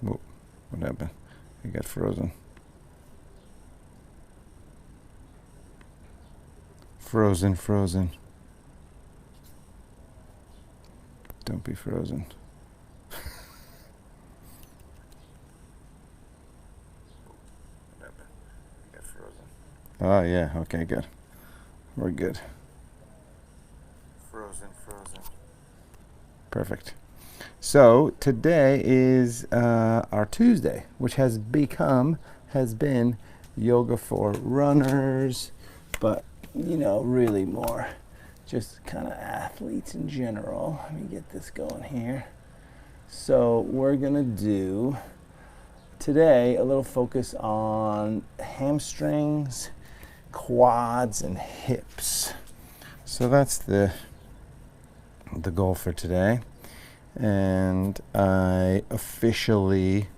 Whoa, what happened? It got frozen. Frozen. Don't be frozen. Oh, yeah. Okay, good. We're good. Frozen. Perfect. So today is our Tuesday, which has been yoga for runners, but really more just kind of athletes in general. Let me get this going here. So we're gonna do today a little focus on hamstrings, quads, and hips. So that's the goal for today. And I officially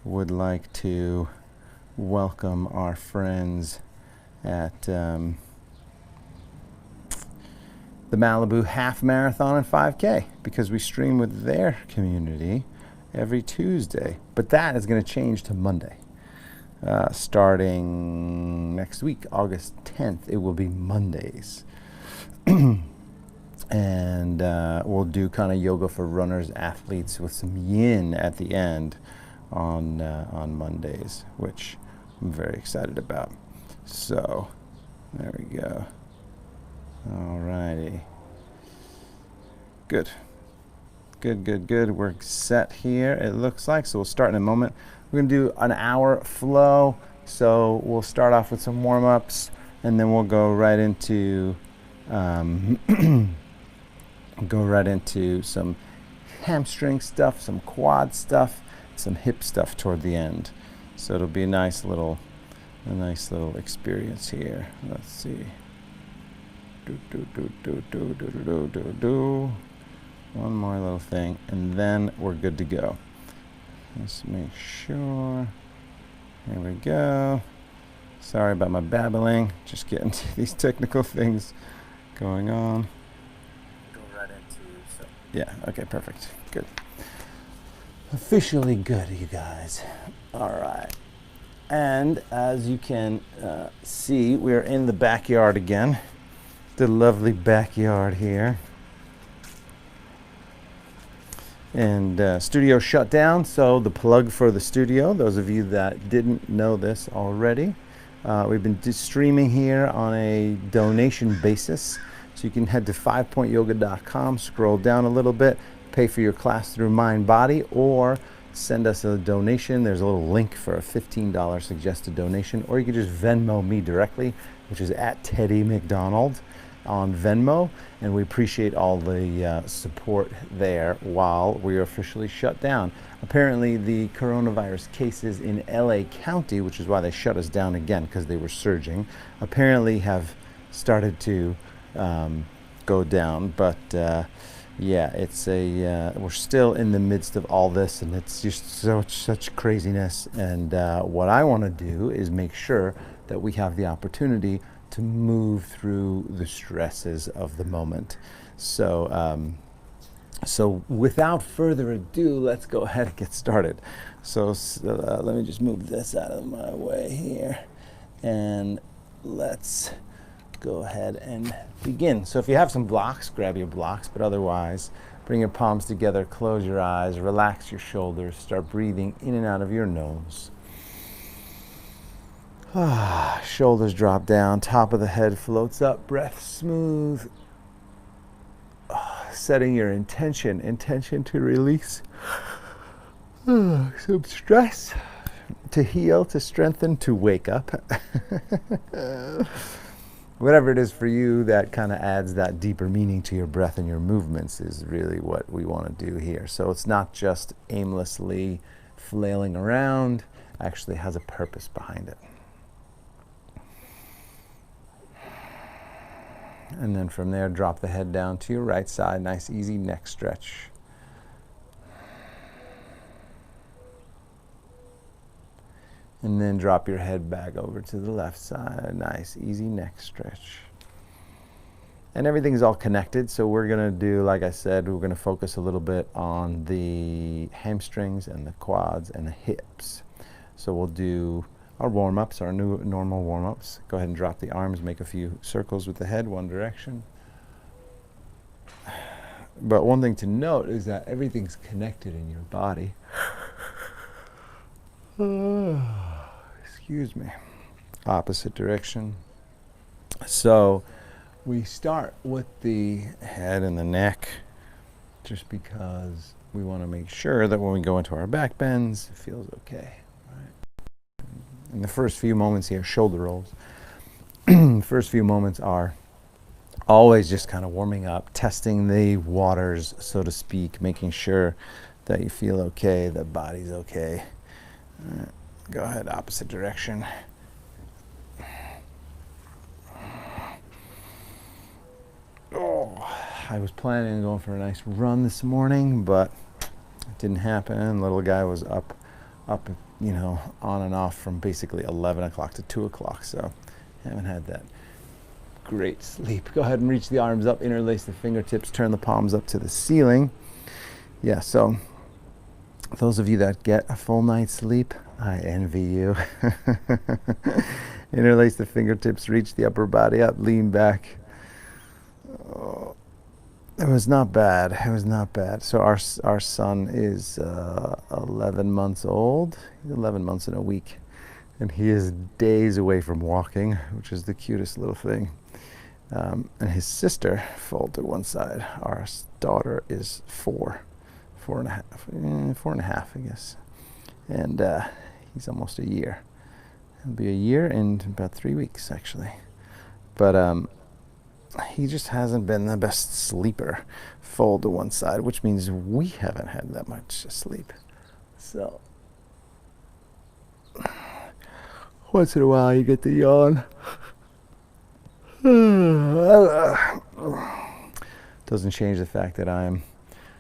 would like to welcome our friends at the Malibu Half Marathon and 5K, because we stream with their community every Tuesday. But that is going to change to Monday. Starting next week, August 10th, it will be Mondays. And we'll do kind of yoga for runners, athletes with some yin at the end on Mondays, which I'm very excited about. So there we go. All righty. Good. We're set here, it looks like. So we'll start in a moment. We're going to do an hour flow. So we'll start off with some warm-ups, and then we'll go right into some hamstring stuff, some quad stuff, some hip stuff toward the end. So it'll be a nice little experience here. Let's see. One more little thing, and then we're good to go. Let's make sure. There we go. Sorry about my babbling. Just getting to these technical things going on. Go right into yeah, okay, perfect. Good. Officially good, you guys. All right. And as you can see, we're in the backyard again. The lovely backyard here. And studio shut down, so the plug for the studio, those of you that didn't know this already, we've been streaming here on a donation basis. So you can head to 5pointyoga.com, scroll down a little bit, pay for your class through MindBody, or send us a donation. There's a little link for a $15 suggested donation, or you can just Venmo me directly, which is at Teddy McDonald on Venmo, and we appreciate all the support there while we are officially shut down. Apparently the coronavirus cases in LA County, which is why they shut us down again because they were surging, apparently have started to go down, but yeah, it's we're still in the midst of all this, and it's just such craziness. And what I want to do is make sure that we have the opportunity to move through the stresses of the moment. So so without further ado, let's go ahead and get started. So let me just move this out of my way here, and let's go ahead and begin. So if you have some blocks, grab your blocks, but otherwise, bring your palms together, close your eyes, relax your shoulders, start breathing in and out of your nose. Shoulders drop down, top of the head floats up, breath smooth. Setting your intention to release some stress, to heal, to strengthen, to wake up. Whatever it is for you that kind of adds that deeper meaning to your breath and your movements is really what we want to do here. So it's not just aimlessly flailing around, actually has a purpose behind it. And then from there, drop the head down to your right side. Nice, easy neck stretch. And then drop your head back over to the left side. Nice, easy neck stretch. And everything's all connected, so we're gonna do, like I said, we're gonna focus a little bit on the hamstrings and the quads and the hips. So we'll do our warm-ups, our new normal warm-ups. Go ahead and drop the arms, make a few circles with the head, one direction. But one thing to note is that everything's connected in your body. Excuse me. Opposite direction. So we start with the head and the neck, just because we want to make sure that when we go into our back bends, it feels okay. Right? In the first few moments here, shoulder rolls. First few moments are always just kind of warming up, testing the waters, so to speak, making sure that you feel okay, the body's okay. Go ahead, opposite direction. Oh, I was planning on going for a nice run this morning, but it didn't happen. Little guy was up, you know, on and off from basically 11 o'clock to 2 o'clock, so haven't had that great sleep. Go ahead and reach the arms up, interlace the fingertips, turn the palms up to the ceiling. Yeah, so those of you that get a full night's sleep, I envy you. Interlace the fingertips, reach the upper body up, lean back. Oh, it was not bad. It was not bad. So our son is 11 months old. He's 11 months in a week. And he is days away from walking, which is the cutest little thing. And his sister, fold to one side. Our daughter is 4 and a half, I guess. And he's almost a year. He'll be a year in about 3 weeks, actually. But he just hasn't been the best sleeper. Fold to one side, which means we haven't had that much sleep. So once in a while you get the yawn. Doesn't change the fact that I'm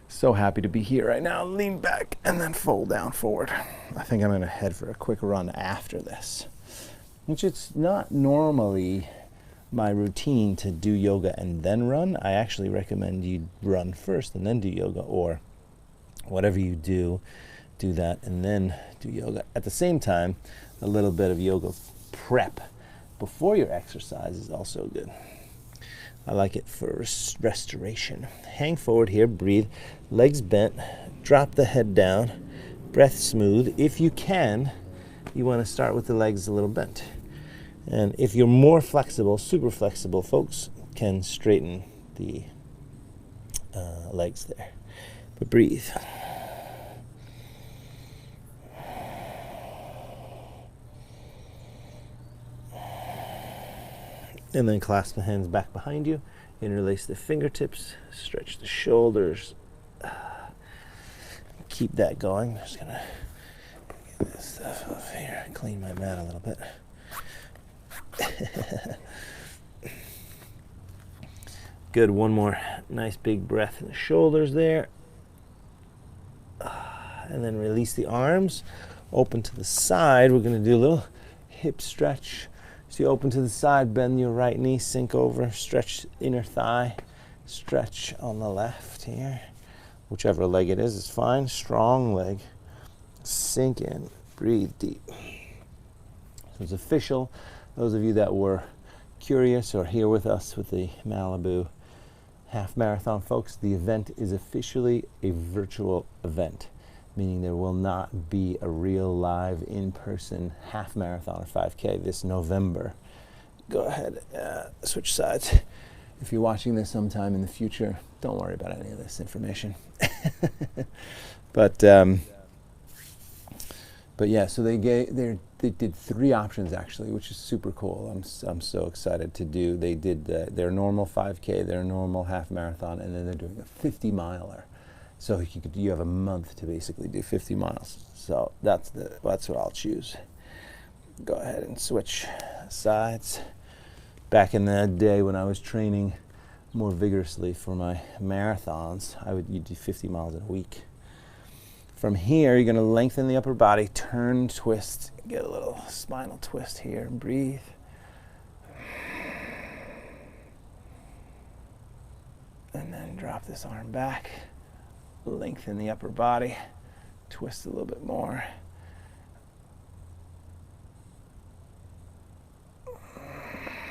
so happy to be here right now. Lean back and then fold down forward. I think I'm going to head for a quick run after this, which it's not normally my routine to do yoga and then run. I actually recommend you run first and then do yoga, or whatever you do that and then do yoga. At the same time, a little bit of yoga prep before your exercise is also good. I like it for restoration. Hang forward here, breathe, legs bent, drop the head down, breath smooth. If you can, you want to start with the legs a little bent. And if you're more flexible, super flexible, folks can straighten the legs there. But breathe. And then clasp the hands back behind you, interlace the fingertips, stretch the shoulders. Keep that going. I'm just gonna get this stuff off here, clean my mat a little bit. Good, one more nice big breath in the shoulders there. And then release the arms, open to the side. We're gonna do a little hip stretch. So you open to the side, bend your right knee, sink over, stretch inner thigh, stretch on the left here. Whichever leg it is fine. Strong leg. Sink in, breathe deep. So it's official. Those of you that were curious or here with us with the Malibu half marathon, folks, the event is officially a virtual event, meaning there will not be a real live in-person half marathon or 5K this November. Go ahead, switch sides. If you're watching this sometime in the future, don't worry about any of this information. But yeah, so they did 3 options actually, which is super cool. I'm so excited to do. They did their normal 5K, their normal half marathon, and then they're doing a 50 miler. So you have a month to basically do 50 miles. So that's what I'll choose. Go ahead and switch sides. Back in the day when I was training more vigorously for my marathons, you do 50 miles in a week. From here, you're going to lengthen the upper body, turn, twist, get a little spinal twist here, and breathe. drop this arm back. Lengthen the upper body. Twist a little bit more.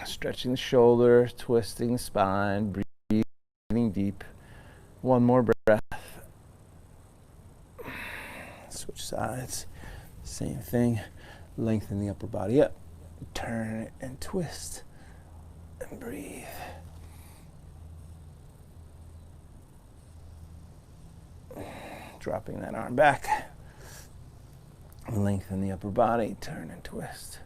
Stretching the shoulder, twisting the spine, breathing deep. One more breath. Switch sides. Same thing. Lengthen the upper body up. Turn it and twist. And breathe. Dropping that arm back. Lengthen the upper body. Turn and twist.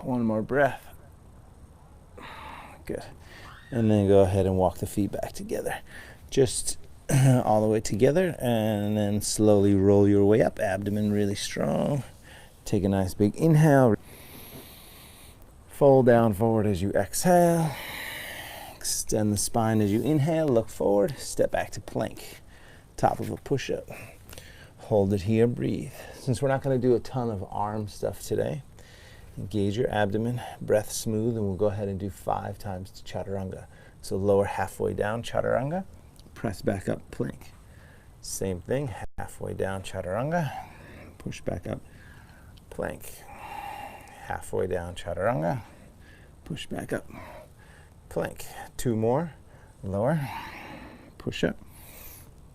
One more breath. Good. And then go ahead and walk the feet back together. Just all the way together, and then slowly roll your way up. Abdomen really strong. Take a nice big inhale. Fold down forward as you exhale. Extend the spine as you inhale. Look forward. Step back to plank. Top of a push-up. Hold it here. Breathe. Since we're not going to do a ton of arm stuff today, engage your abdomen, breath smooth, and we'll go ahead and do 5 times to chaturanga. So lower halfway down, chaturanga, press back up, plank. Same thing, halfway down, chaturanga, push back up, plank. Halfway down, chaturanga, push back up, plank. 2 more, lower, push up,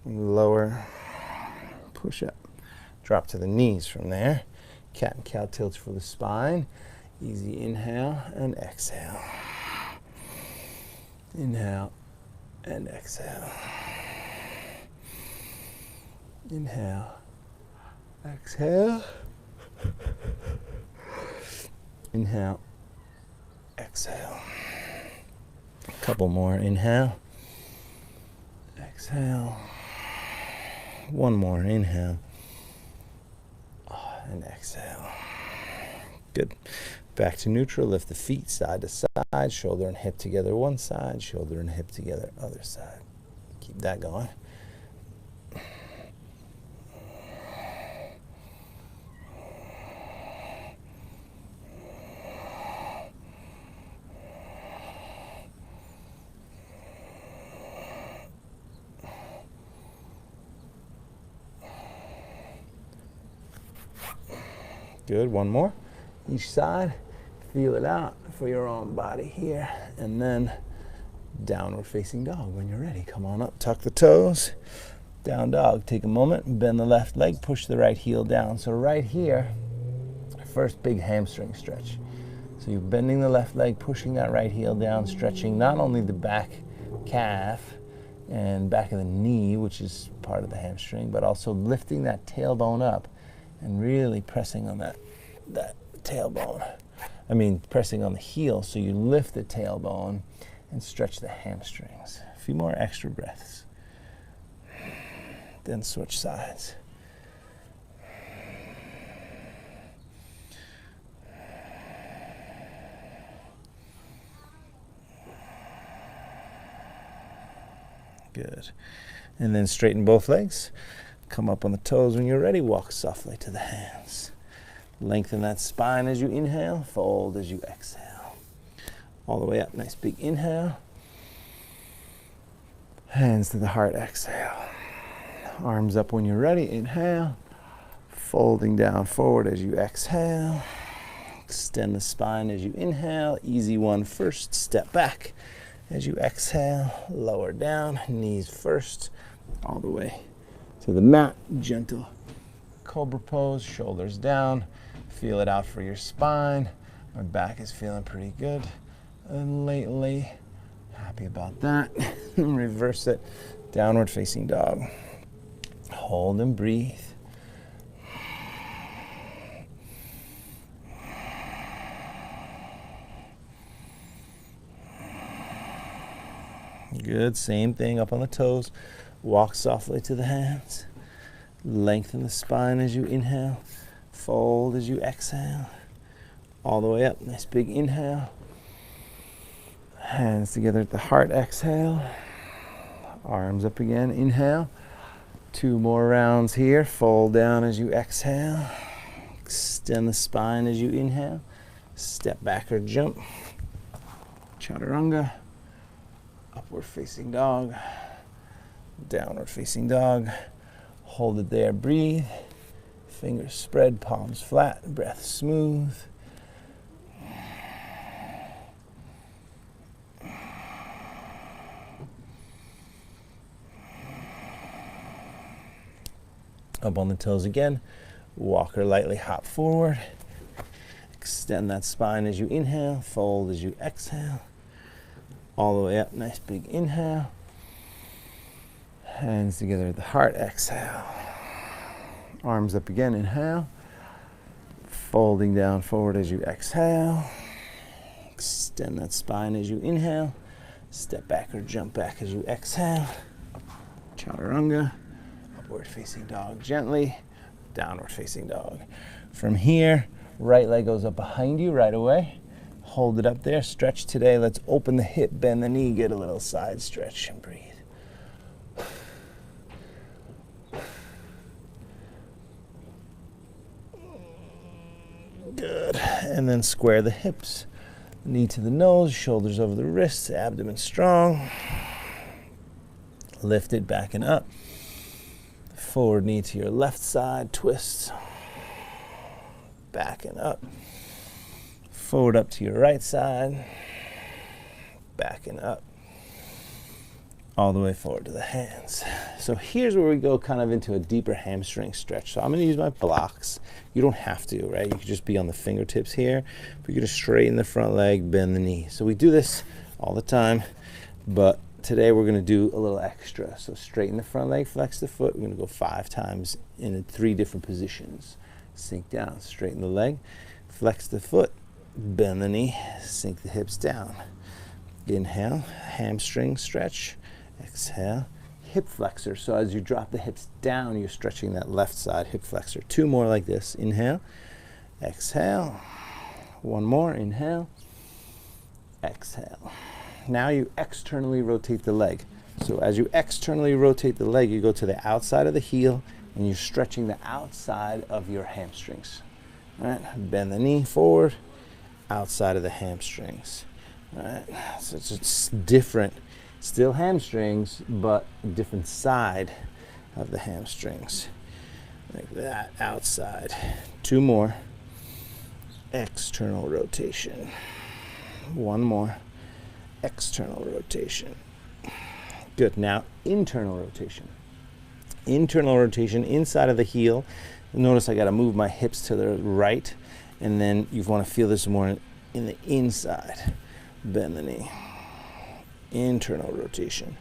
lower, push up. Drop to the knees from there. Cat and cow tilts for the spine. Easy inhale and exhale. Inhale and exhale. Inhale, exhale. Inhale, exhale. A couple more. Inhale, exhale. One more. Inhale and exhale. Good. Back to neutral. Lift the feet side to side. Shoulder and hip together one side. Shoulder and hip together other side. Keep that going. Good. One more. Each side. Feel it out for your own body here. And then downward facing dog when you're ready. Come on up. Tuck the toes. Down dog. Take a moment. Bend the left leg. Push the right heel down. So right here, first big hamstring stretch. So you're bending the left leg, pushing that right heel down, stretching not only the back calf and back of the knee, which is part of the hamstring, but also lifting that tailbone up and really pressing on that tailbone. Pressing on the heel, so you lift the tailbone and stretch the hamstrings. A few more extra breaths. Then switch sides. Good. And then straighten both legs. Come up on the toes when you're ready. Walk softly to the hands. Lengthen that spine as you inhale. Fold as you exhale. All the way up. Nice big inhale. Hands to the heart. Exhale. Arms up when you're ready. Inhale. Folding down forward as you exhale. Extend the spine as you inhale. Easy one first. Step back as you exhale. Lower down. Knees first. All the way to the mat. Gentle cobra pose. Shoulders down. Feel it out for your spine. My back is feeling pretty good lately. Happy about that. Reverse it. Downward facing dog. Hold and breathe. Good. Same thing. Up on the toes. Walk softly to the hands. Lengthen the spine as you inhale. Fold as you exhale. All the way up. Nice big inhale. Hands together at the heart, exhale. Arms up again, inhale. 2 more rounds here. Fold down as you exhale. Extend the spine as you inhale. Step back or jump. Chaturanga. Upward facing dog. Downward facing dog. Hold it there, breathe. Fingers spread, palms flat, breath smooth. Up on the toes again. Walk or lightly hop forward. Extend that spine as you inhale. Fold as you exhale. All the way up. Nice big inhale. Hands together at the heart. Exhale. Arms up again. Inhale. Folding down forward as you exhale. Extend that spine as you inhale. Step back or jump back as you exhale. Chaturanga. Upward facing dog gently, downward facing dog. From here, right leg goes up behind you right away. Hold it up there, stretch today. Let's open the hip, bend the knee, get a little side stretch and breathe. Good, and then square the hips. Knee to the nose, shoulders over the wrists, abdomen strong. Lift it back and up. Forward knee to your left side, twist. Back and up. Forward up to your right side. Back and up. All the way forward to the hands. So here's where we go kind of into a deeper hamstring stretch. So I'm going to use my blocks. You don't have to, right? You could just be on the fingertips here. But you're going to straighten the front leg, bend the knee. So we do this all the time, but today we're going to do a little extra. So straighten the front leg, flex the foot. We're going to go 5 times in 3 different positions. Sink down, straighten the leg, flex the foot, bend the knee, sink the hips down. Inhale, hamstring stretch. Exhale, hip flexor. So as you drop the hips down, you're stretching that left side hip flexor. 2 more like this. Inhale, exhale. 1 more, inhale, exhale. Now you externally rotate the leg. So as you externally rotate the leg, you go to the outside of the heel and you're stretching the outside of your hamstrings. All right, bend the knee forward, outside of the hamstrings. All right, so it's different. Still hamstrings, but different side of the hamstrings. Like that, outside. 2 more. External rotation. 1 more. External rotation. Good. Now internal rotation. Internal rotation inside of the heel. Notice I got to move my hips to the right, and then you want to feel this more in the inside. Bend the knee. Internal rotation.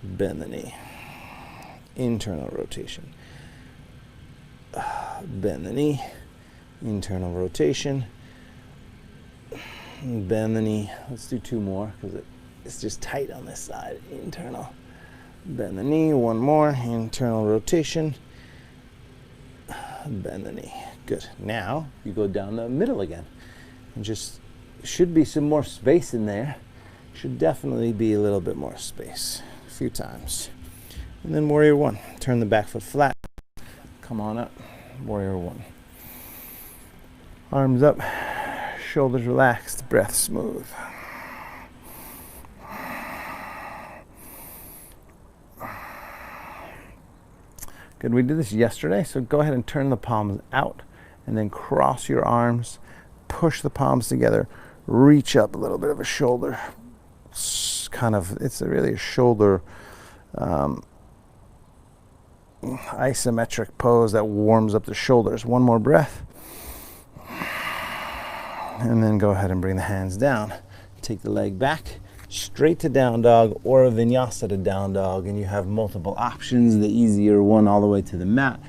Bend the knee. Internal rotation. Bend the knee. Internal rotation. Bend the knee. Let's do 2 more because it's just tight on this side. Internal. Bend the knee. 1 more. Internal rotation. Bend the knee. Good. Now you go down the middle again. And just should be some more space in there. Should definitely be a little bit more space. A few times. And then warrior 1. Turn the back foot flat. Come on up. Warrior 1. Arms up. Shoulders relaxed. Breath smooth. Good. We did this yesterday, so go ahead and turn the palms out and then cross your arms. Push the palms together. Reach up a little bit of a shoulder. It's really a shoulder isometric pose that warms up the shoulders. 1 more breath. And then go ahead and bring the hands down. Take the leg back, straight to down dog or a vinyasa to down dog. And you have multiple options. The easier one all the way to the mat.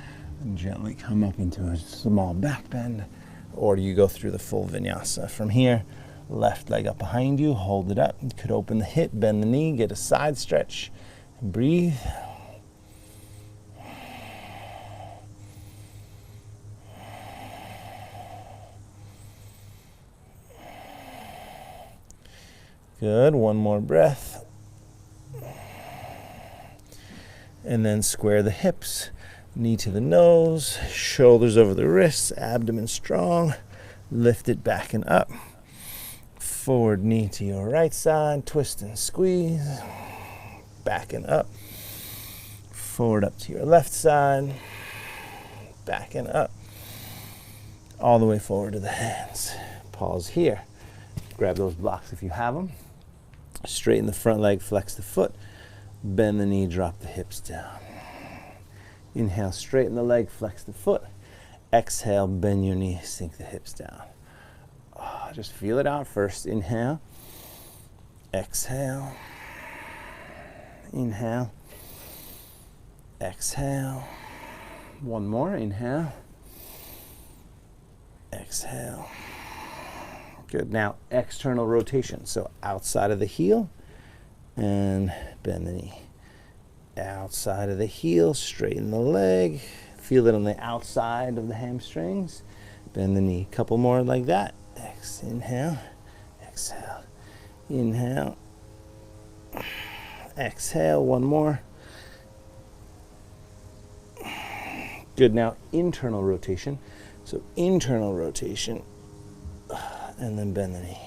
And gently come up into a small back bend. Or you go through the full vinyasa. From here, left leg up behind you, hold it up. You could open the hip, bend the knee, get a side stretch, and breathe. Good, one more breath. And then square the hips, knee to the nose, shoulders over the wrists, abdomen strong, lift it back and up. Forward knee to your right side, twist and squeeze, back and up. Forward up to your left side, back and up. All the way forward to the hands. Pause here. Grab those blocks if you have them. Straighten the front leg, flex the foot. Bend the knee, drop the hips down. Inhale, straighten the leg, flex the foot. Exhale, bend your knee, sink the hips down. Just feel it out first. Inhale. Exhale. Inhale. Exhale. One more. Inhale. Exhale. Good. Now, external rotation. So outside of the heel and bend the knee. Outside of the heel, straighten the leg. Feel it on the outside of the hamstrings. Bend the knee. Couple more like that. Inhale. Exhale. Inhale. Exhale. One more. Good. Now, internal rotation. So internal rotation. And then bend the knee.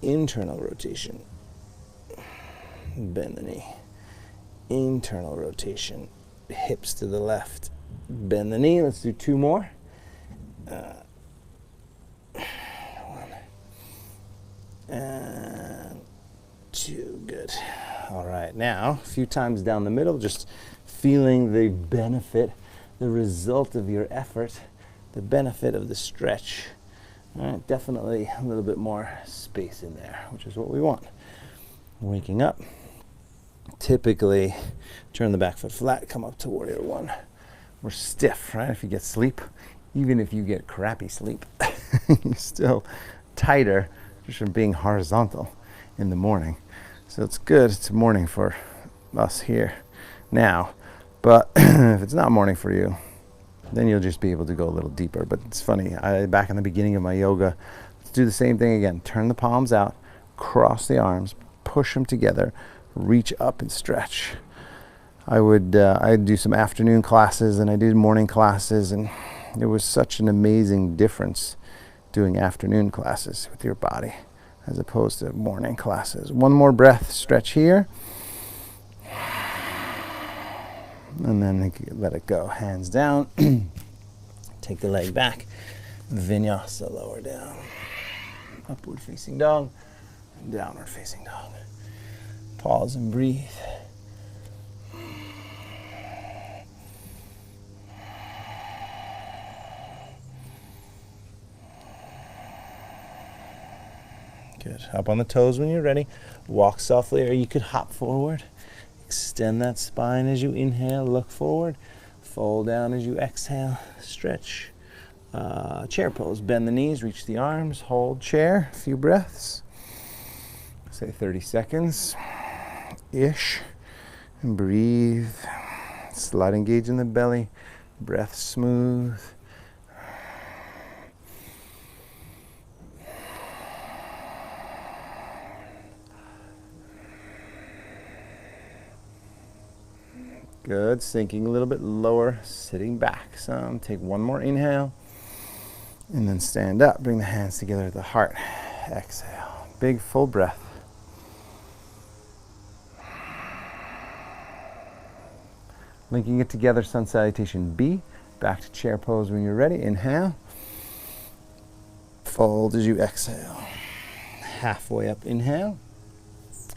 Internal rotation. Bend the knee. Internal rotation. Hips to the left. Bend the knee. Let's do two more. One. And two. Good. All right. Now, a few times down the middle, just feeling the benefit, the result of your effort, the benefit of the stretch. All right, definitely a little bit more space in there, which is what we want. Waking up. Typically, turn the back foot flat, come up to warrior one. We're stiff, right? If you get sleep, even if you get crappy sleep, you're still tighter just from being horizontal in the morning. So it's good. It's morning for us here now. But if it's not morning for you, then you'll just be able to go a little deeper. But it's funny, back in the beginning of my yoga, let's do the same thing again. Turn the palms out, cross the arms, push them together, reach up and stretch. I'd do some afternoon classes and I did morning classes, and there was such an amazing difference doing afternoon classes with your body as opposed to morning classes. One more breath, stretch here. And then let it go. Hands down. Take the leg back. Vinyasa, lower down. Upward facing dog. Downward facing dog. Pause and breathe. Good. Up on the toes when you're ready. Walk softly, or you could hop forward. Extend that spine as you inhale, look forward. Fold down as you exhale, stretch. Chair pose, bend the knees, reach the arms, hold chair, a few breaths. Say 30 seconds-ish. And breathe. Slight engage in the belly, breath smooth. Good, sinking a little bit lower, sitting back some. Take one more inhale, and then stand up. Bring the hands together at the heart. Exhale, big full breath. Linking it together, sun salutation B. Back to chair pose when you're ready. Inhale. Fold as you exhale. Halfway up, inhale.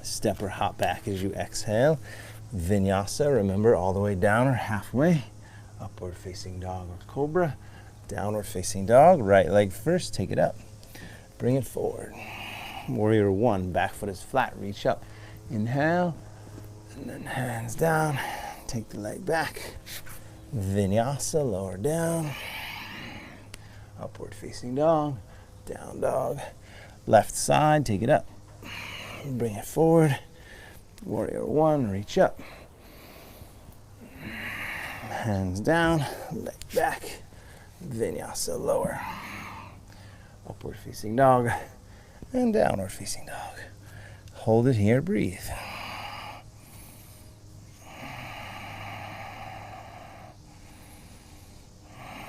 Step or hop back as you exhale. Vinyasa, remember, all the way down or halfway. Upward facing dog or cobra. Downward facing dog. Right leg first, take it up. Bring it forward. Warrior one, back foot is flat, reach up. Inhale, and then hands down. Take the leg back. Vinyasa, lower down. Upward facing dog. Down dog. Left side, take it up. Bring it forward. Warrior one, reach up. Hands down, leg back. Vinyasa, lower. Upward facing dog and downward facing dog. Hold it here, breathe.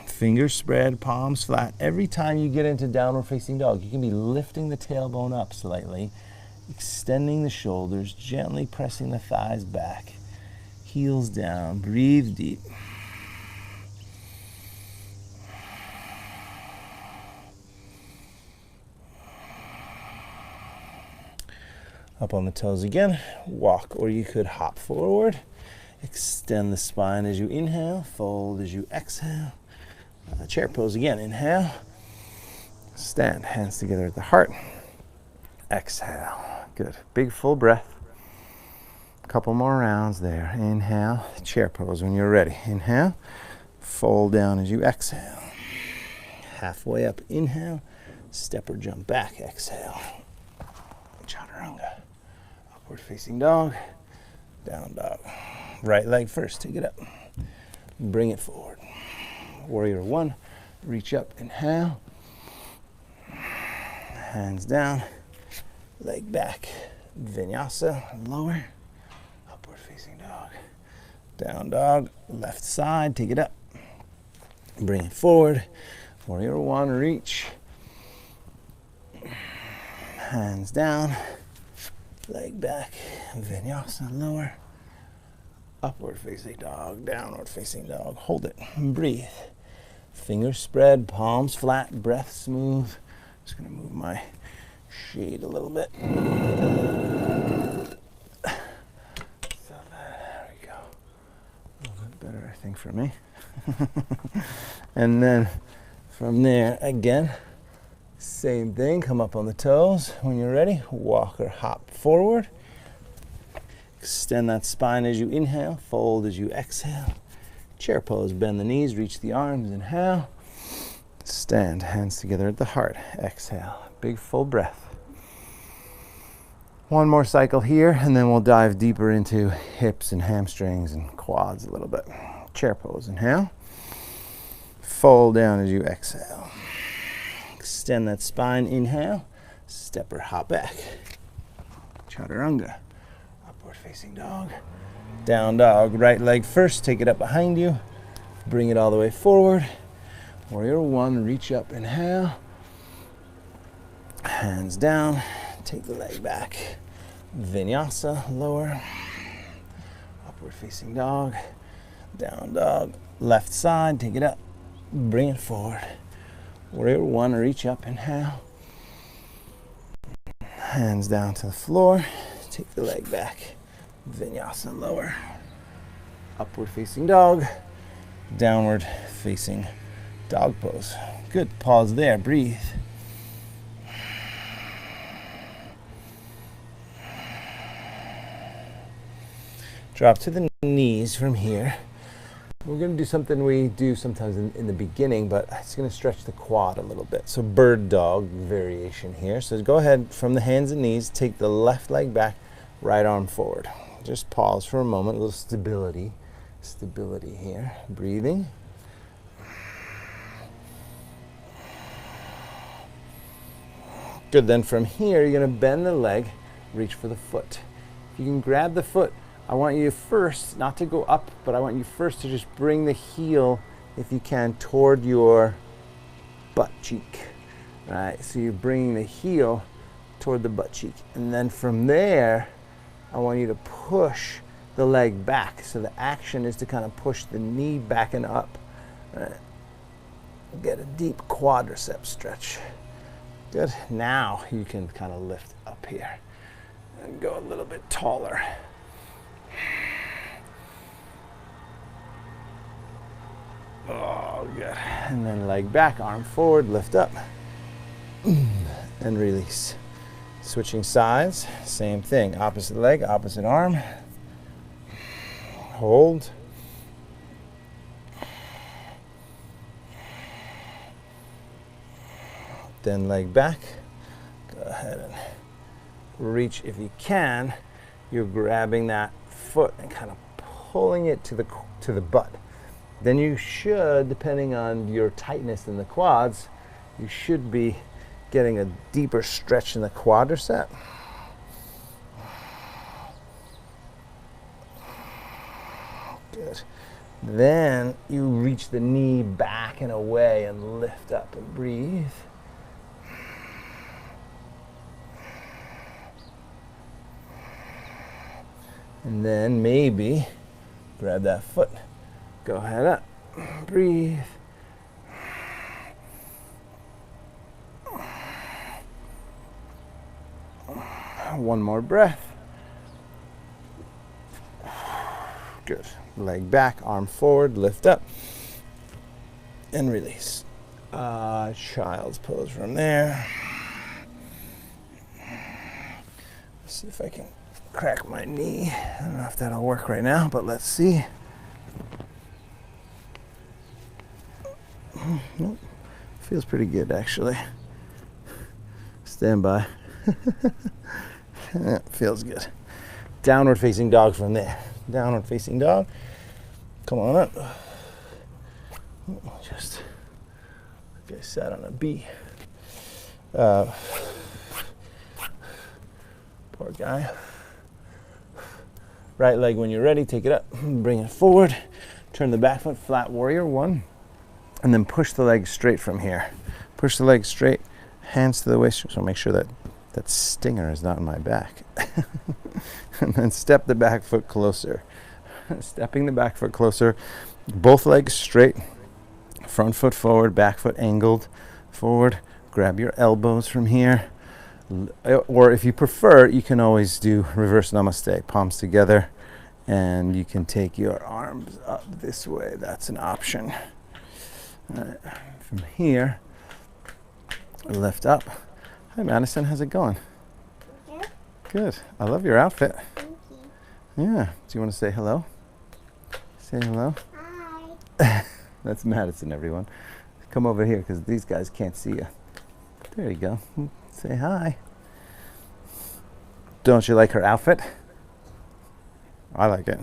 Fingers spread, palms flat. Every time you get into downward facing dog, you can be lifting the tailbone up slightly, extending the shoulders, gently pressing the thighs back, heels down, breathe deep. Up on the toes again, walk, or you could hop forward. Extend the spine as you inhale, fold as you exhale. Chair pose again, inhale. Stand, hands together at the heart. Exhale, good. Big full breath. A couple more rounds there. Inhale, chair pose when you're ready. Inhale, fold down as you exhale. Halfway up, inhale, step or jump back, exhale. Chaturanga. Upward facing dog, down dog. Right leg first, take it up. Bring it forward. Warrior one, reach up, inhale. Hands down, leg back. Vinyasa, lower. Upward facing dog. Down dog, left side, take it up. Bring it forward. Warrior one, reach. Hands down, leg back, vinyasa, lower, upward facing dog, downward facing dog, hold it, breathe, fingers spread, palms flat, breath smooth. Just gonna move my shade a little bit. So there we go, a little bit better I think for me. And then from there again, same thing, come up on the toes. When you're ready, walk or hop forward. Extend that spine as you inhale, fold as you exhale. Chair pose, bend the knees, reach the arms, inhale. Stand, hands together at the heart, exhale. Big full breath. One more cycle here, and then we'll dive deeper into hips and hamstrings and quads a little bit. Chair pose, inhale. Fold down as you exhale. Extend that spine, inhale, step or hop back. Chaturanga, upward facing dog, down dog, right leg first, take it up behind you, bring it all the way forward. Warrior one, reach up, inhale, hands down, take the leg back. Vinyasa, lower, upward facing dog, down dog, left side, take it up, bring it forward. Warrior one, reach up, inhale. Hands down to the floor. Take the leg back. Vinyasa, lower. Upward facing dog. Downward facing dog pose. Good, pause there, breathe. Drop to the knees from here. We're going to do something we do sometimes in the beginning, but it's going to stretch the quad a little bit. So bird dog variation here. So go ahead from the hands and knees, take the left leg back, right arm forward. Just pause for a moment, a little stability here. Breathing. Good, then from here, you're going to bend the leg, reach for the foot. If you can grab the foot, I want you first, not to go up, but I want you first to just bring the heel, if you can, toward your butt cheek. Right, so you're bringing the heel toward the butt cheek. And then from there, I want you to push the leg back. So the action is to kind of push the knee back and up. Right. Get a deep quadricep stretch. Good, now you can kind of lift up here and go a little bit taller. Oh, good. And then leg back, arm forward, lift up, and release. Switching sides, same thing. Opposite leg, opposite arm. Hold. Then leg back. Go ahead and reach if you can. You're grabbing that foot and kind of pulling it to the butt. Then you should, depending on your tightness in the quads, you should be getting a deeper stretch in the quadricep. Good. Then you reach the knee back and away and lift up and breathe. And then maybe grab that foot, go head up, breathe. One more breath. Good. Leg back, arm forward, lift up, and release. Child's pose from there. Let's see if I can crack my knee. I don't know if that'll work right now, but let's see. Nope. Feels pretty good, actually. Stand by. Yeah, feels good. Downward facing dog from there. Downward facing dog. Come on up. Just like I sat on a bee. Poor guy. Right leg when you're ready, take it up, bring it forward. Turn the back foot, flat warrior, 1. And then push the leg straight from here. Push the leg straight, hands to the waist. So make sure that that stinger is not in my back. And then step the back foot closer. Stepping the back foot closer, both legs straight, front foot forward, back foot angled forward. Grab your elbows from here. Or if you prefer, you can always do reverse namaste, palms together, and you can take your arms up this way. That's an option. All right. From here, lift up. Hi, Madison. How's it going? Good. Good. I love your outfit. Thank you. Yeah. Do you want to say hello? Say hello. Hi. That's Madison, everyone. Come over here because these guys can't see you. There you go. Say hi. Don't you like her outfit? I like it.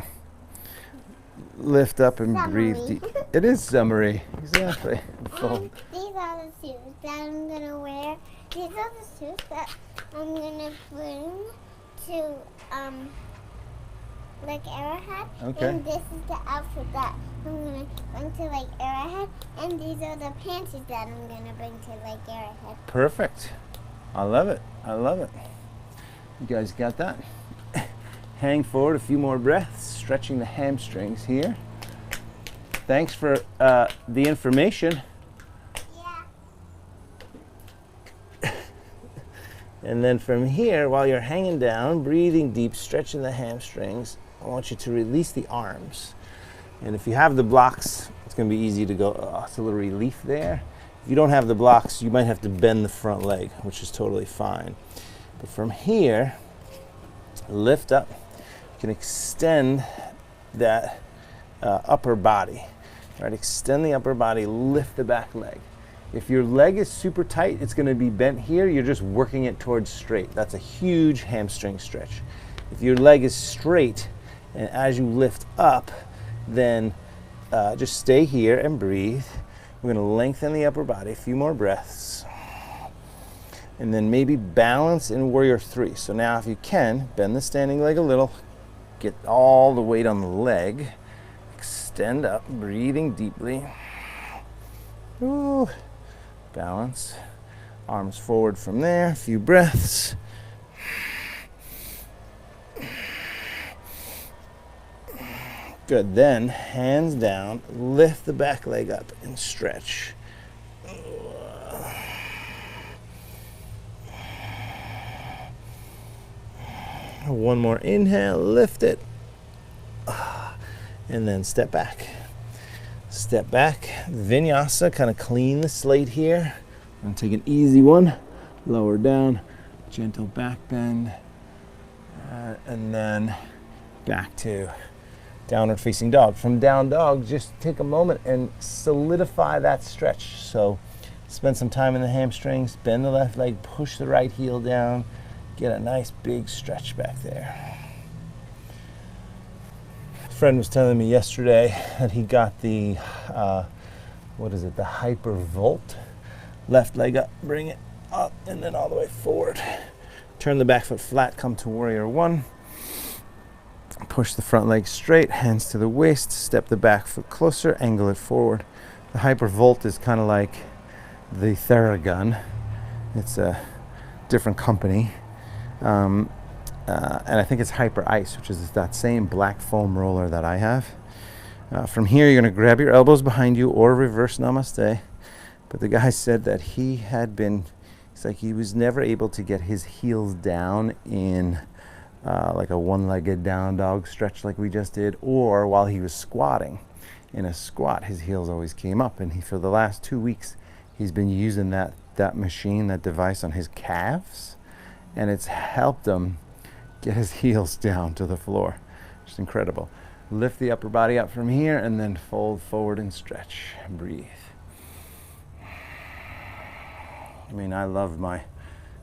Lift up and Summery. breathe deep. It is summery. Exactly. And these are the shoes that I'm gonna wear. These are the shoes that I'm gonna bring to like Arrowhead. Okay. And this is the outfit that I'm gonna bring to like Arrowhead. And these are the panties that I'm gonna bring to like Arrowhead. Perfect. I love it. I love it. You guys got that? Hang forward a few more breaths, stretching the hamstrings here. Thanks for the information. Yeah. And then from here, while you're hanging down, breathing deep, stretching the hamstrings, I want you to release the arms. And if you have the blocks, it's going to be easy to go, it's a little relief there. If you don't have the blocks, you might have to bend the front leg, which is totally fine. But from here, lift up. You can extend that upper body. Right? Extend the upper body, lift the back leg. If your leg is super tight, it's going to be bent here. You're just working it towards straight. That's a huge hamstring stretch. If your leg is straight, and as you lift up, then just stay here and breathe. We're going to lengthen the upper body, a few more breaths. And then maybe balance in warrior 3. So now if you can, bend the standing leg a little, get all the weight on the leg, extend up, breathing deeply. Ooh. Balance, arms forward from there, a few breaths. Good, then hands down, lift the back leg up and stretch. One more inhale, lift it, and then step back. Step back, vinyasa, kind of clean the slate here. I'm gonna take an easy one, lower down, gentle back bend, and then back to downward facing dog. From down dog, just take a moment and solidify that stretch. So spend some time in the hamstrings, bend the left leg, push the right heel down, get a nice big stretch back there. Friend was telling me yesterday that he got the the hyper volt. Left leg up, bring it up, and then all the way forward. Turn the back foot flat, come to warrior 1. Push the front leg straight, hands to the waist, step the back foot closer, angle it forward. The Hypervolt is kind of like the Theragun. It's a different company. And I think it's Hyper Ice, which is that same black foam roller that I have. From here, you're going to grab your elbows behind you or reverse namaste. But the guy said that it's like he was never able to get his heels down in like a one-legged down dog stretch like we just did, or while he was squatting. In a squat, his heels always came up, and for the last 2 weeks, he's been using that machine, that device on his calves, and it's helped him get his heels down to the floor. Just incredible. Lift the upper body up from here, and then fold forward and stretch. Breathe. I mean, I love my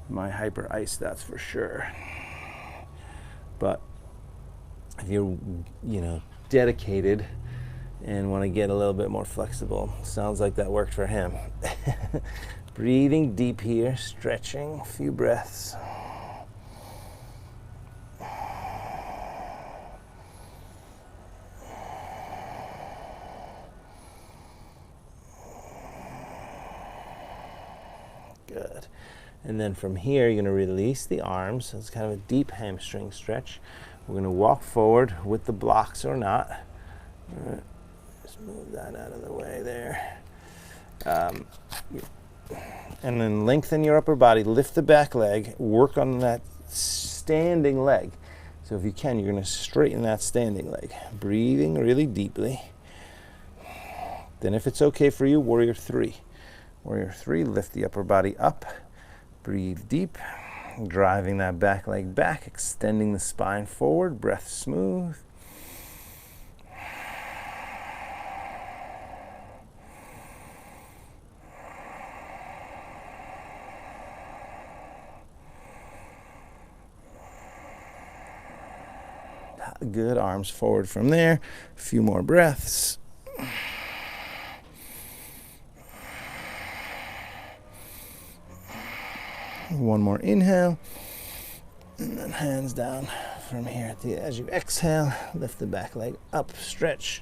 Hyper Ice, that's for sure. But if you're, dedicated and want to get a little bit more flexible, sounds like that worked for him. Breathing deep here, stretching, a few breaths. Good. And then from here, you're going to release the arms. So it's kind of a deep hamstring stretch. We're going to walk forward with the blocks or not. All right. Just move that out of the way there. And then lengthen your upper body, lift the back leg, work on that standing leg. So if you can, you're going to straighten that standing leg. Breathing really deeply. Then if it's okay for you, warrior three. Warrior three, lift the upper body up. Breathe deep, driving that back leg back, extending the spine forward, breath smooth. Good, arms forward from there. A few more breaths. One more inhale, and then hands down from here. As you exhale, lift the back leg up, stretch.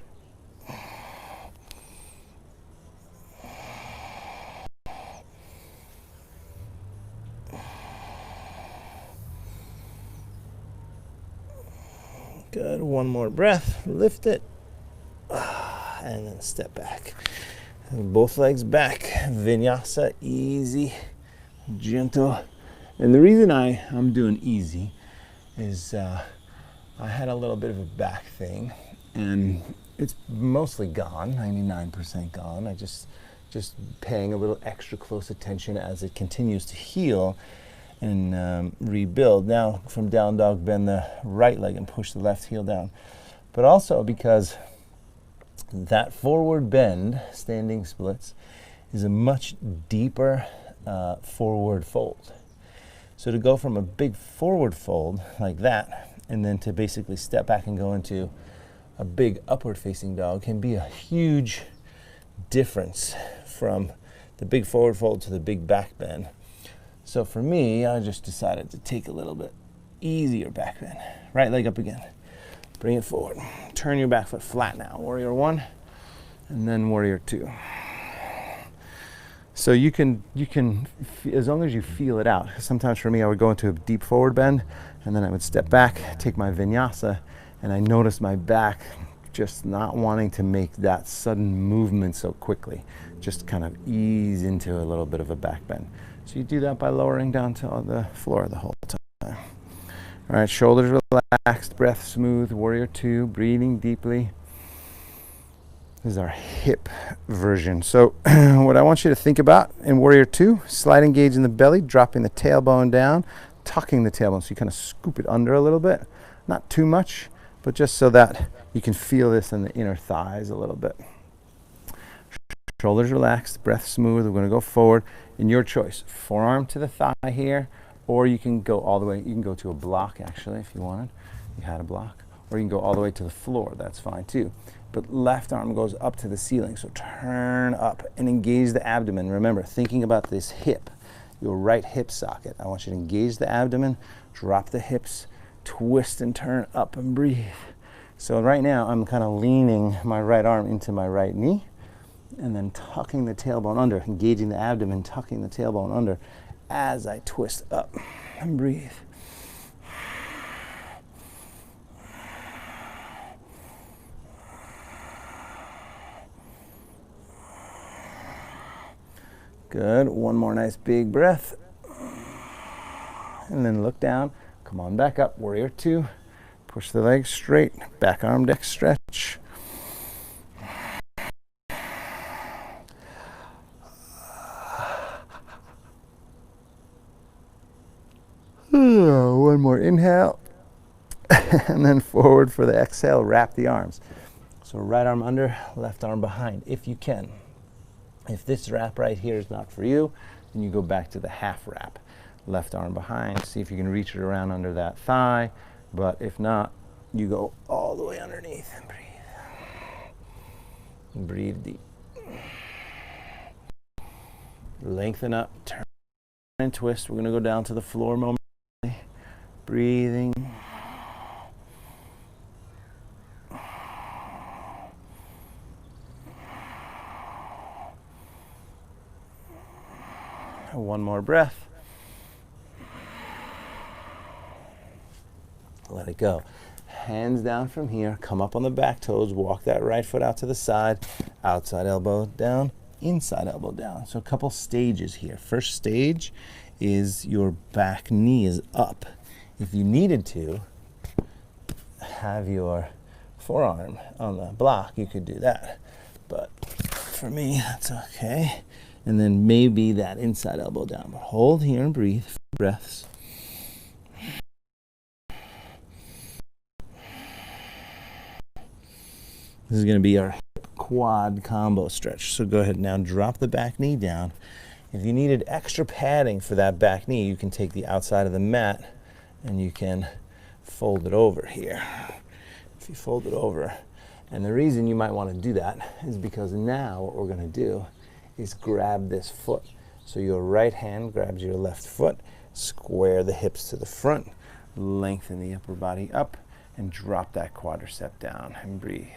Good, one more breath, lift it, and then step back. And both legs back, vinyasa, easy. Gentle. And the reason I'm doing easy is I had a little bit of a back thing, and it's mostly gone, 99% gone. I just paying a little extra close attention as it continues to heal and rebuild. Now from down dog, bend the right leg and push the left heel down. But also because that forward bend, standing splits, is a much deeper forward fold. So to go from a big forward fold like that, and then to basically step back and go into a big upward facing dog can be a huge difference from the big forward fold to the big back bend. So for me, I just decided to take a little bit easier back bend. Right leg up again. Bring it forward. Turn your back foot flat now. Warrior one, and then warrior two. So you can, as long as you feel it out. Sometimes for me, I would go into a deep forward bend, and then I would step back, take my vinyasa, and I noticed my back just not wanting to make that sudden movement so quickly. Just kind of ease into a little bit of a back bend. So you do that by lowering down to the floor the whole time. All right, shoulders relaxed, breath smooth, warrior two, breathing deeply. This is our hip version. So what I want you to think about in warrior two, slide engage in the belly, dropping the tailbone down, tucking the tailbone. So you kind of scoop it under a little bit, not too much, but just so that you can feel this in the inner thighs a little bit. Shoulders relaxed, breath smooth. We're going to go forward in your choice. Forearm to the thigh here, or you can go all the way. You can go to a block actually if you wanted. You had a block. Or you can go all the way to the floor. That's fine too. But left arm goes up to the ceiling. So turn up and engage the abdomen. Remember, thinking about this hip, your right hip socket. I want you to engage the abdomen, drop the hips, twist and turn up and breathe. So right now I'm kind of leaning my right arm into my right knee and then tucking the tailbone under, engaging the abdomen, tucking the tailbone under as I twist up and breathe. Good. One more nice big breath. And then look down. Come on back up. Warrior two. Push the legs straight. Back arm deck stretch. One more inhale. And then forward for the exhale. Wrap the arms. So right arm under, left arm behind, if you can. If this wrap right here is not for you, then you go back to the half wrap. Left arm behind, see if you can reach it around under that thigh, but if not, you go all the way underneath and breathe. Breathe deep. Lengthen up, turn and twist. We're gonna go down to the floor momentarily. Breathing. One more breath. Let it go. Hands down from here. Come up on the back toes. Walk that right foot out to the side. Outside elbow down. Inside elbow down. So a couple stages here. First stage is your back knee is up. If you needed to have your forearm on the block, you could do that. But for me, that's okay. And then maybe that inside elbow down. But hold here and breathe. Breaths. This is going to be our hip quad combo stretch. So go ahead now, drop the back knee down. If you needed extra padding for that back knee, you can take the outside of the mat and you can fold it over here. If you fold it over. And the reason you might want to do that is because now what we're going to do is grab this foot. So your right hand grabs your left foot, square the hips to the front, lengthen the upper body up, and drop that quadricep down and breathe.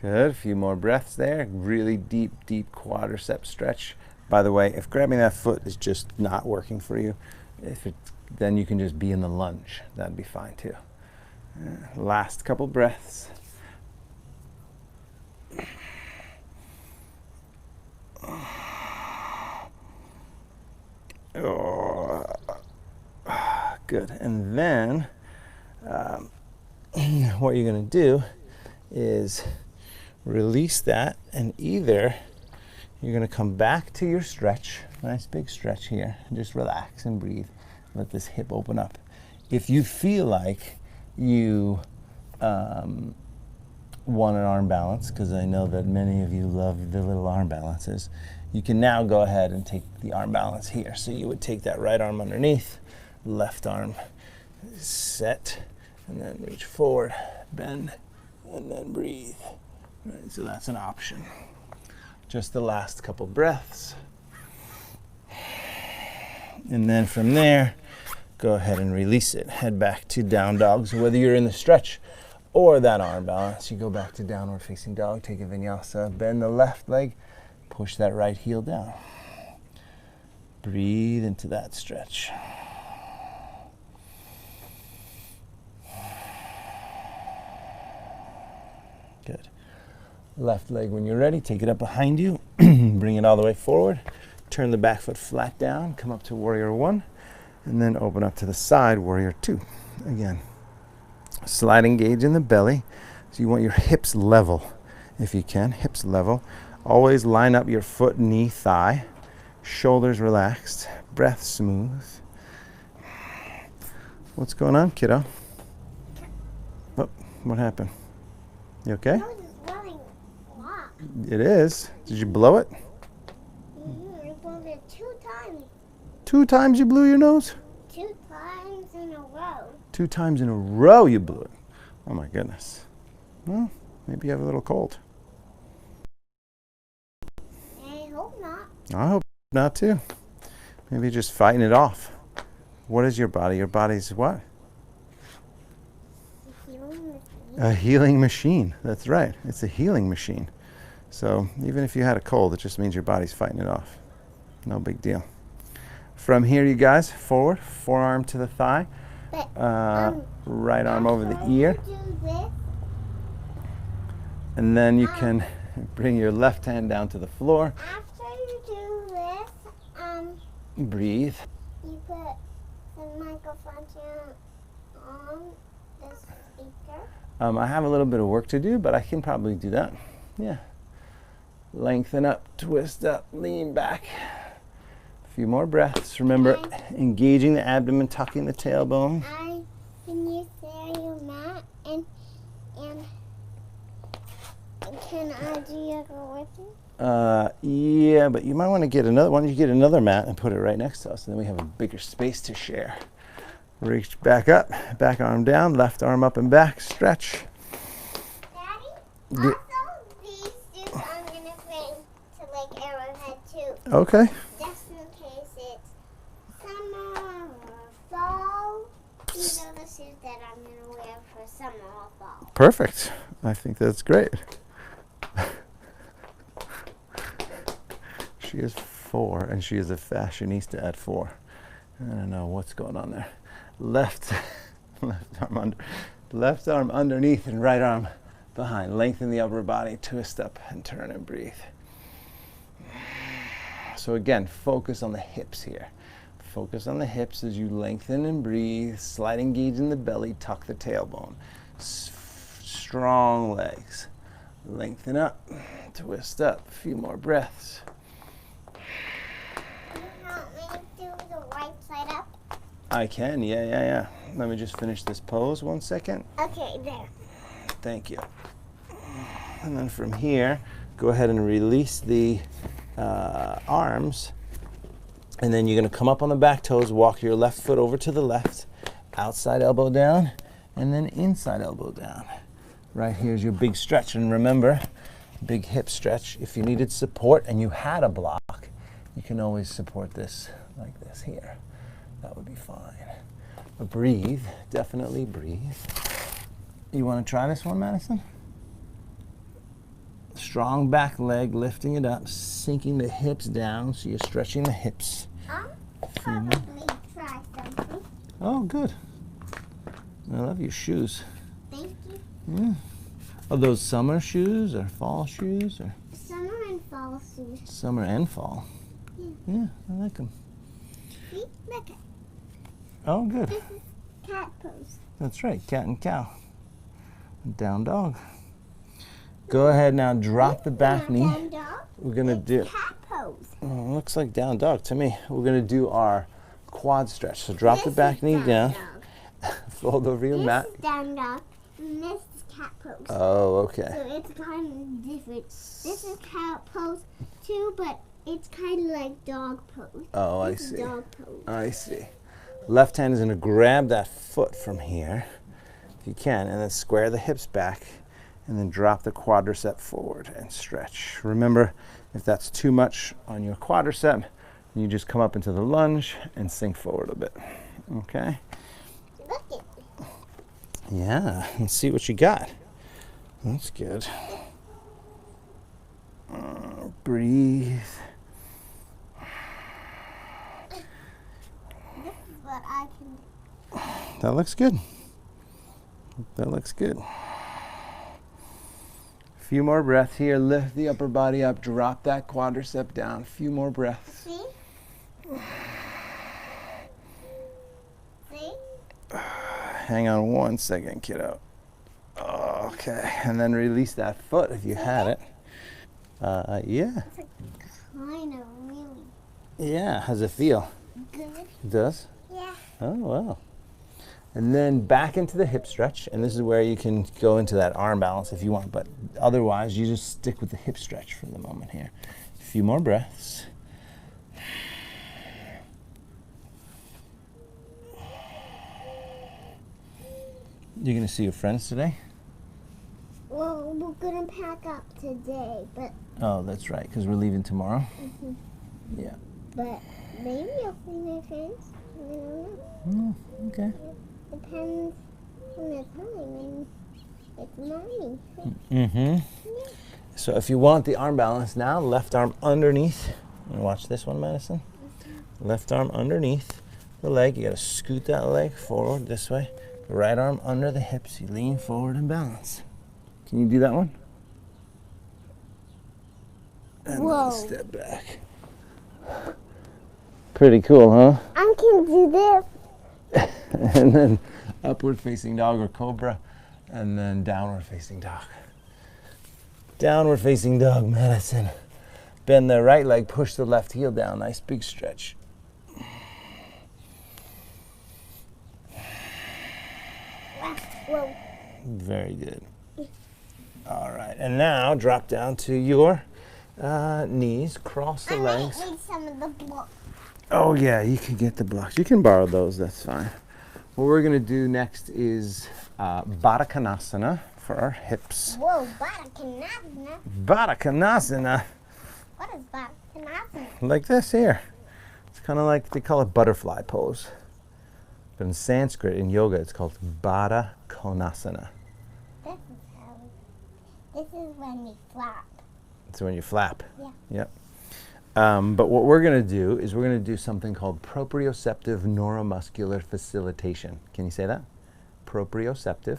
Good, a few more breaths there. Really deep, deep quadricep stretch. By the way, if grabbing that foot is just not working for you, then you can just be in the lunge. That'd be fine too. Last couple breaths. Oh, good, and then what you're gonna do is release that, and either you're going to come back to your stretch, nice big stretch here, and just relax and breathe. Let this hip open up. If you feel like you want an arm balance, because I know that many of you love the little arm balances, you can now go ahead and take the arm balance here. So you would take that right arm underneath, left arm set, and then reach forward, bend, and then breathe. Right, so that's an option. Just the last couple breaths. And then from there, go ahead and release it. Head back to down dog. So whether you're in the stretch or that arm balance, you go back to downward facing dog, take a vinyasa, bend the left leg, push that right heel down. Breathe into that stretch. Good. Left leg when you're ready, take it up behind you, bring it all the way forward, turn the back foot flat down, come up to warrior one, and then open up to the side, warrior two. Again, slide engage in the belly, so you want your hips level, if you can, hips level. Always line up your foot, knee, thigh, shoulders relaxed, breath smooth. What's going on, kiddo? Oh, what happened? You okay? It is. Did you blow it? I blown it 2 times. 2 times you blew your nose? 2 times in a row. 2 times in a row you blew it. Oh my goodness. Well, maybe you have a little cold. I hope not. I hope not too. Maybe you're just fighting it off. What is your body? Your body's what? A healing machine. A healing machine. That's right. It's a healing machine. So even if you had a cold, it just means your body's fighting it off. No big deal. From here, you guys, forward, forearm to the thigh, But, right arm over the after ear, you do this, and then you can bring your left hand down to the floor. after you do this, Breathe. you put the microphone on the speaker. I have a little bit of work to do, but I can probably do that. Yeah. Lengthen up, twist up, lean back. A few more breaths. Remember, engaging the abdomen, tucking the tailbone. Can you share your mat and can I do yoga with you? Yeah, but you might want to get another. Why don't you get another mat and put it right next to us, and then we have a bigger space to share. Reach back up, back arm down, left arm up and back, stretch. Daddy, also these suits I'm gonna bring to Lake Arrowhead too. Okay. Just in case it's summer or fall. These are the suits that I'm gonna wear for summer or fall. Perfect. I think that's great. She is 4, and she is a fashionista at 4. I don't know what's going on there. Left arm underneath and right arm behind. Lengthen the upper body, twist up and turn and breathe. So again, focus on the hips here. Focus on the hips as you lengthen and breathe. Slight engage in the belly, tuck the tailbone. Strong legs. Lengthen up, twist up. A few more breaths. Can you help me do the right side up? I can, yeah. Let me just finish this pose 1 second. Okay, there. Thank you. And then from here, go ahead and release the arms. And then you're going to come up on the back toes, walk your left foot over to the left, outside elbow down, and then inside elbow down. Right here's your big stretch. And remember, big hip stretch. If you needed support and you had a block, you can always support this like this here. That would be fine. But breathe, definitely breathe. You want to try this one, Madison? Strong back leg, lifting it up, sinking the hips down, so you're stretching the hips. I'll probably try something. Oh, good. I love your shoes. Thank you. Yeah. Are those summer shoes or fall shoes? Or Summer and fall shoes. summer and fall? Yeah, I like them. See? Look at Oh, good. this is cat pose. That's right, cat and cow. Down dog. Go ahead now, drop the back knee. Down dog. We're gonna do, Cat pose. looks like down dog to me. We're gonna do our quad stretch. So drop the This back is knee down, dog. fold over your This mat. is down dog. And this is cat pose. Oh, okay. So it's kind of different. This is cat pose too, but it's kind of like dog pose. Oh, I This is see. dog pose. I see. Left hand is gonna grab that foot from here, if you can, and then square the hips back, and then drop the quadricep forward and stretch. Remember, if that's too much on your quadricep, you just come up into the lunge and sink forward a bit. Okay? Look at me. Yeah, let's see what you got. That's good. Breathe. This is what I can do. That looks good. That looks good. Few more breaths here. Lift the upper body up. Drop that quadricep down. Few more breaths. See? See? Hang on 1 second, kiddo. Okay, and then release that foot if you had it. Yeah. It's like kind of really Yeah. How's it feel? good. It does? Yeah. Oh, wow. And then back into the hip stretch, and this is where you can go into that arm balance if you want, but otherwise you just stick with the hip stretch for the moment here. A few more breaths. You gonna see your friends today? Well, we're gonna pack up today, but Oh, that's right, because we're leaving tomorrow. Yeah. but maybe I'll see my friends. I don't know. Okay. Depends on the time and it's morning. So if you want the arm balance now, left arm underneath. And watch this one, Madison. Left arm underneath the leg. You gotta scoot that leg forward this way. Right arm under the hips. You lean forward and balance. Can you do that one? And Whoa. then step back. Pretty cool, huh? I can do this. And then upward facing dog or cobra, and then downward facing dog. Downward facing dog, Madison. Bend the right leg, push the left heel down. Nice big stretch. Whoa. Very good. All right, and now drop down to your knees, cross the legs. I need some of the blocks. Oh yeah, you can get the blocks. You can borrow those, that's fine. What we're gonna do next is Baddha Konasana for our hips. Whoa, Baddha Konasana. Baddha Konasana, What is Baddha Konasana? like this here. It's kind of like, they call it butterfly pose. But in Sanskrit, in yoga, it's called Baddha Konasana. This is when we flap. It's when you flap. Yeah. Yep. But what we're going to do is we're going to do something called proprioceptive neuromuscular facilitation. Can you say that? Proprioceptive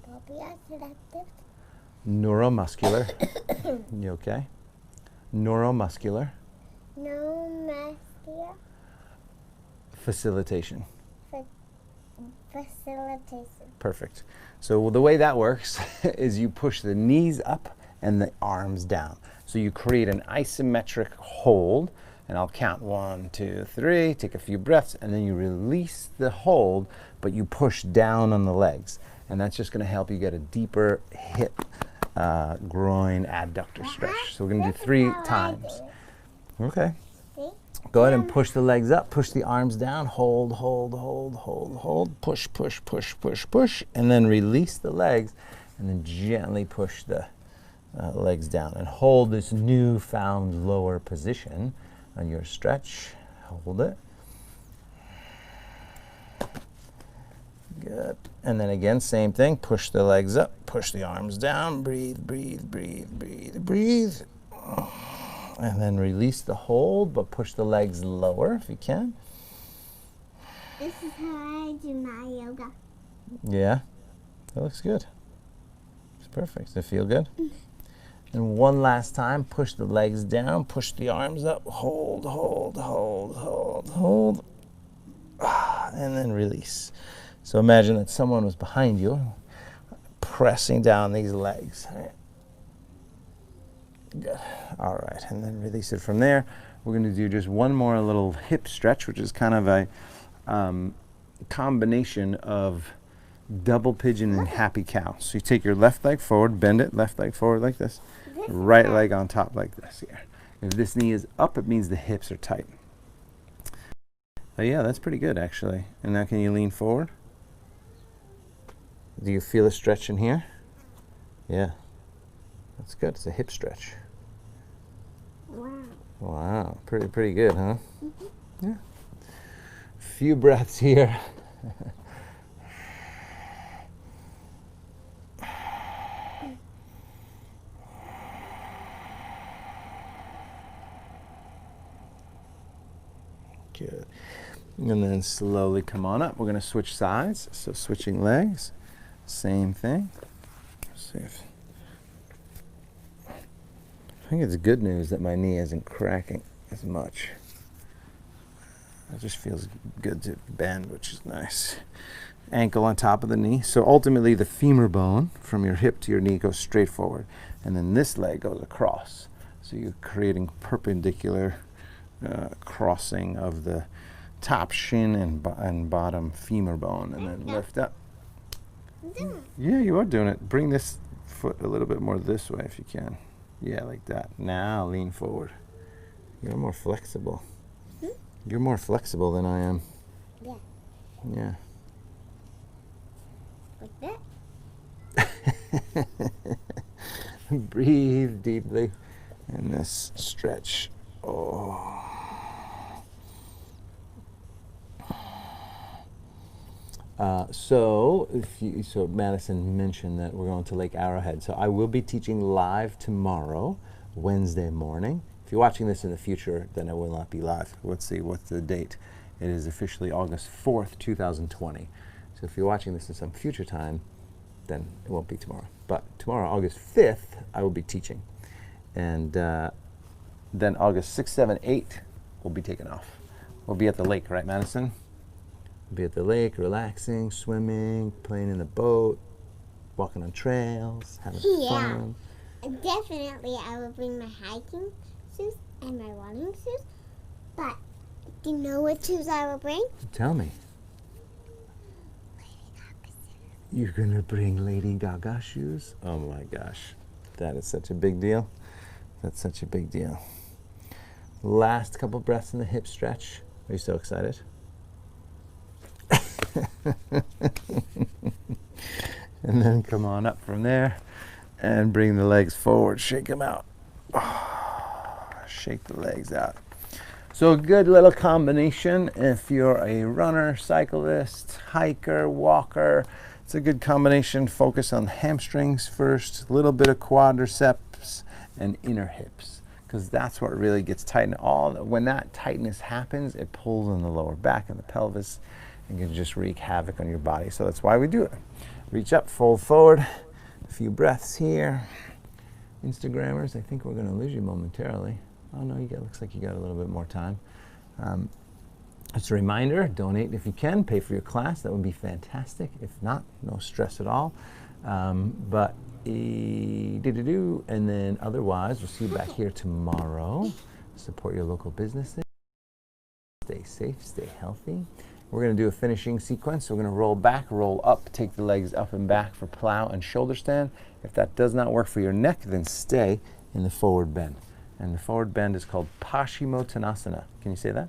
Proprioceptive. neuromuscular. You okay? Neuromuscular No muscular facilitation. Facilitation. Perfect. So the way that works is you push the knees up and the arms down. So you create an isometric hold, and I'll count 1, 2, 3, take a few breaths, and then you release the hold, but you push down on the legs. And that's just gonna help you get a deeper hip, groin, adductor stretch. So we're gonna do 3 times. Okay. See? Go ahead and push the legs up, push the arms down, hold, hold, hold, hold, hold, push, push, push, push, push, and then release the legs, and then gently push the legs down. And hold this newfound lower position on your stretch. Hold it. Good. And then again, same thing, push the legs up, push the arms down, breathe, breathe, breathe, breathe, breathe. And then release the hold, but push the legs lower if you can. This is how I do my yoga. Yeah, that looks good. It's perfect. Does it feel good? And one last time, push the legs down, push the arms up, hold, hold, hold, hold, hold, and then release. So imagine that someone was behind you, pressing down these legs. Good. All right, and then release it from there. We're going to do just one more little hip stretch, which is kind of a combination of double pigeon and happy cow. So you take your left leg forward, bend it, left leg forward like this, right leg on top like this here. If this knee is up, it means the hips are tight. But yeah, that's pretty good actually. And now can you lean forward? Do you feel a stretch in here? Yeah, that's good. It's a hip stretch. Wow. Wow, pretty good, huh? Yeah. Few breaths here. Good. And then slowly come on up. We're going to switch sides. So switching legs, same thing. Let's see if I think it's good news that my knee isn't cracking as much. It just feels good to bend, which is nice. Ankle on top of the knee. So ultimately the femur bone from your hip to your knee goes straight forward. And then this leg goes across. So you're creating perpendicular crossing of the top shin and bottom femur bone. And then lift up. Yeah, you are doing it. Bring this foot a little bit more this way if you can. Yeah, like that. Now lean forward. You're more flexible. You're more flexible than I am. Yeah. Yeah. Like that. Breathe deeply in this stretch. Oh. So Madison mentioned that we're going to Lake Arrowhead. So I will be teaching live tomorrow, Wednesday morning. If you're watching this in the future, then it will not be live. Let's see, what's the date? It is officially August 4th, 2020. So if you're watching this in some future time, then it won't be tomorrow. But tomorrow, August 5th, I will be teaching. And then August 6th, 7th, 8th, we'll be taking off. We'll be at the lake, right, Madison? We'll be at the lake, relaxing, swimming, playing in the boat, walking on trails, having fun. Definitely, I will bring my hiking shoes and my running shoes. But do you know what shoes I will bring? Tell me. You're gonna bring Lady Gaga shoes? Oh my gosh, that is such a big deal. That's such a big deal. Last couple breaths in the hip stretch. Are you so excited? And then come on up from there and bring the legs forward. Shake them out. Shake the legs out. So a good little combination if you're a runner, cyclist, hiker, walker. It's a good combination. Focus on the hamstrings first, a little bit of quadriceps and inner hips, because that's what really gets tightened. When that tightness happens, it pulls on the lower back and the pelvis and can just wreak havoc on your body. So that's why we do it. Reach up, fold forward, a few breaths here. Instagrammers, I think we're going to lose you momentarily. Oh no, looks like you got a little bit more time. Just a reminder, donate if you can, pay for your class. That would be fantastic. If not, no stress at all. And then otherwise, we'll see you back here tomorrow. Support your local businesses. Stay safe, stay healthy. We're going to do a finishing sequence. So we're going to roll back, roll up, take the legs up and back for plow and shoulder stand. If that does not work for your neck, then stay in the forward bend. And the forward bend is called Paschimottanasana. Can you say that?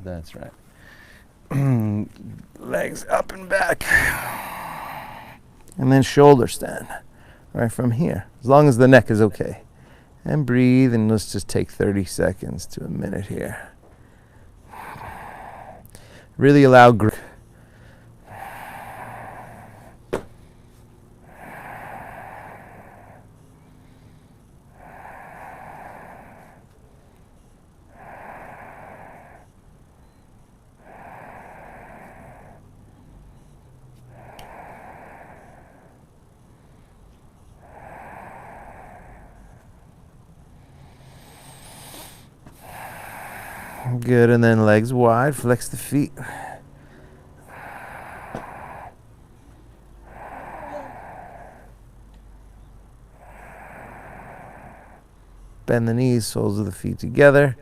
That's right. Legs up and back. And then shoulder stand. Right from here. As long as the neck is okay. And breathe, and let's just take 30 seconds to a minute here. Really allow grip. Good, and then legs wide, flex the feet. Bend the knees, soles of the feet together.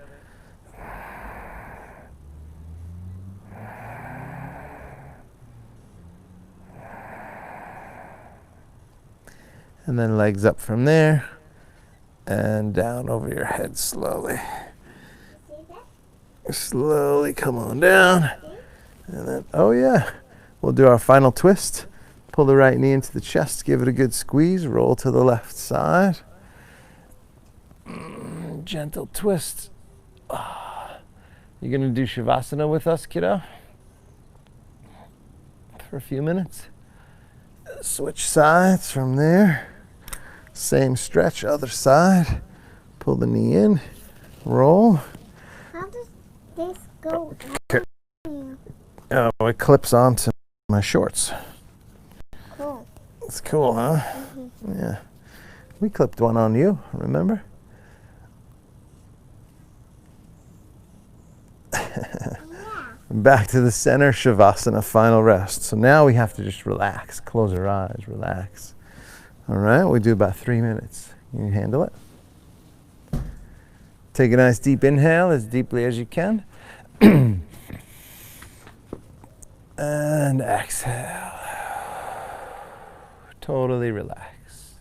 And then legs up from there and down over your head slowly. Slowly come on down. And then, oh yeah, we'll do our final twist. Pull the right knee into the chest, give it a good squeeze, roll to the left side. Gentle twist. You gonna do Shavasana with us, kiddo? For a few minutes. Switch sides from there. Same stretch, other side. Pull the knee in, roll. How does this go? Oh, it clips onto my shorts. Cool. It's cool, huh? Mm-hmm. Yeah. We clipped one on you, remember? Yeah. Back to the center, Shavasana, final rest. So now we have to just relax, close our eyes, relax. All right, we do about 3 minutes. Can you handle it? Take a nice deep inhale, as deeply as you can. And exhale. Totally relax.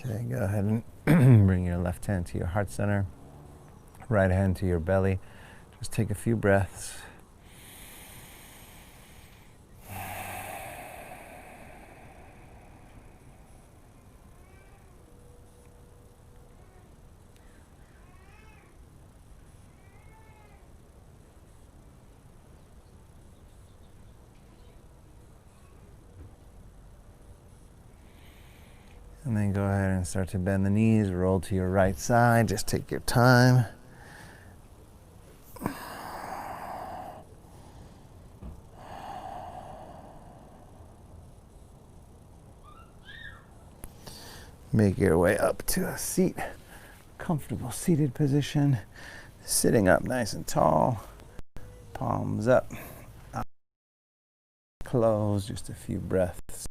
Okay, go ahead and bring your left hand to your heart center, right hand to your belly. Just take a few breaths. And then go ahead and start to bend the knees, roll to your right side. Just take your time. Make your way up to a seat, comfortable seated position. Sitting up nice and tall, palms up, close, just a few breaths.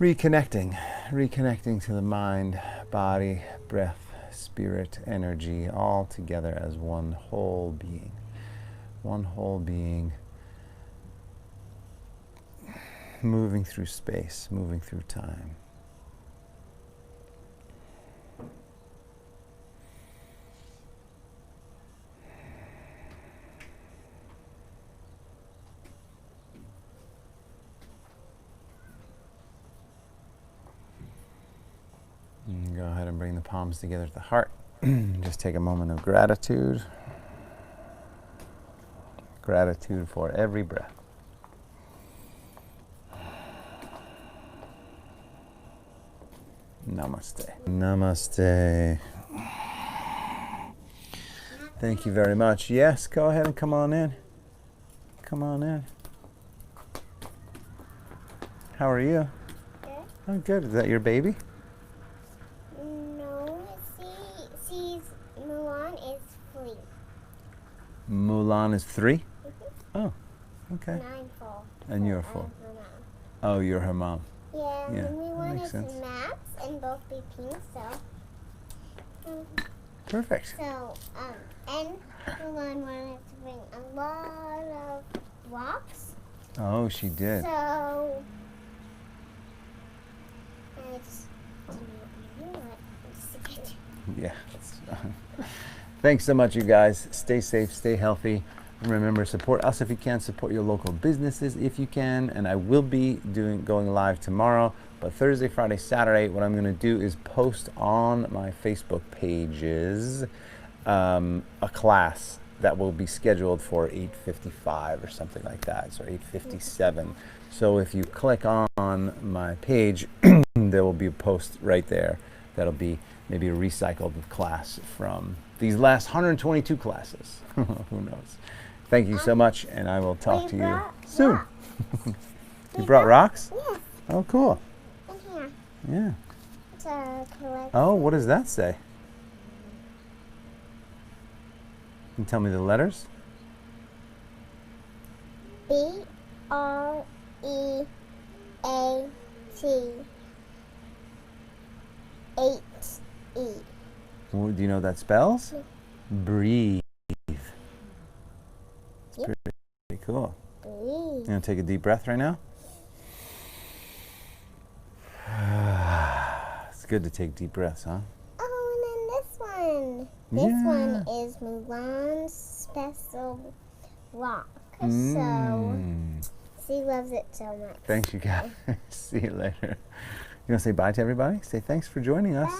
Reconnecting to the mind, body, breath, spirit, energy, all together as one whole being. One whole being, moving through space, moving through time. And go ahead and bring the palms together to the heart. Just take a moment of gratitude. Gratitude for every breath. Namaste. Namaste. Thank you very much. Yes, go ahead and come on in. Come on in. How are you? Good. Oh, good. Is that your baby? No, she's Mulan is 3. Mulan is 3? Mhm. Oh, okay. And I'm 4. And you're So 4. I'm her mom. Oh, you're her mom. Yeah, Yeah, and we that wanted makes sense. maps and both be pink, so. Perfect. So, and Mulan wanted to bring a lot of rocks. Oh, she did. So, I just didn't know what to get. Yeah. Thanks so much, you guys. Stay safe, stay healthy. Remember, support us if you can, support your local businesses if you can, and I will be going live tomorrow, but Thursday, Friday, Saturday, what I'm gonna do is post on my Facebook pages a class that will be scheduled for 8:55 or something like that, so 8:57. So if you click on my page, there will be a post right there that'll be maybe a recycled class from these last 122 classes. Who knows? Thank you so much, and I will talk to you soon. You brought rocks? Yes, Oh, cool. in here. Yeah. It's a collection. Oh, what does that say? Can you tell me the letters? BREAT. Do you know what that spells? Yeah. Breathe. Yep. Pretty cool. Breathe. You gonna take a deep breath right now? It's good to take deep breaths, huh? Oh, and then this one. This one is Mulan's special rock. So she loves it so much. Thanks, you guys. See you later. You want to say bye to everybody? Say thanks for joining us.